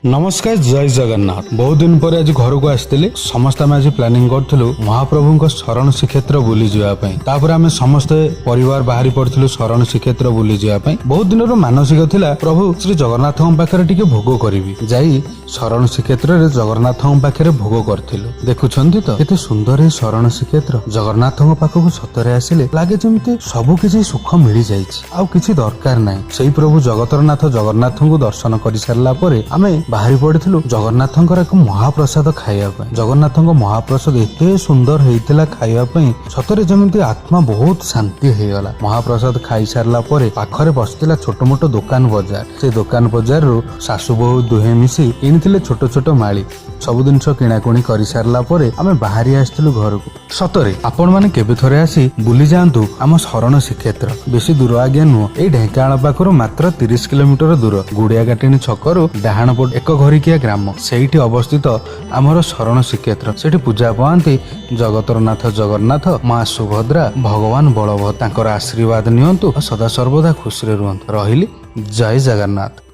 नमस्कार जय जगन्नाथ। बहुत दिन पर आज घर को आसते समस्त आम आज प्लानिंग करूँ महाप्रभु शरण श्रीक्षेत्र बुली जावाई। आम समस्ते परिवार बाहरी पड़ू शरण श्रीक्षेत्र बुली जावाई। बहुत दिन मानसिक थिला प्रभु श्री जगन्नाथ पाखे टिके भोग करी जाई शरण श्रीक्षेत्र जगन्नाथ पाखे भोग करूँ। देखुं तो केते सुंदर ये शरण श्रीक्षेत्र जगन्नाथ पाखक सतरे आसिले लगे जमी सबकि सुख मिल जाए किसी दरकार ना से प्रभु जगतरनाथ जगन्नाथ को दर्शन कर सारा आम बाहरी पड़ू जगन्नाथंकर एक महाप्रसाद खाइबा। जगन्नाथ महाप्रसाद एते सुंदर होता खाइबा सतरे जमी आत्मा बहुत शांति होगला। महाप्रसाद खाई सारा पाखरे बसला छोट मोट दुकान बजार। से दुकान बजार सासु बहु दुहे मिसी किनी छोट छोट माली सब जिनस किणाकुणी कर सारा आम बाहरी आसलु घर को। सतरे आपण मैंने केबे थरे आसी बुली जातु आम शरण श्रीक्षेत्र। बेसी दूर आज्ञा नुह ए ढेंकानाल पाखर मात्र 30 किलोमीटर दूर गुड़ियाघाटिनी छकरू डाहाण पट एक घरिकिया ग्राम से अवस्थित आमर शरण श्रीक्षेत्र। से पूजा पाती जगतरनाथ जगन्नाथ माँ सुभद्रा भगवान बलभद्र। आशीर्वाद नियंतु सदा सर्वदा खुशी रुहतु। रहिली जय जगन्नाथ।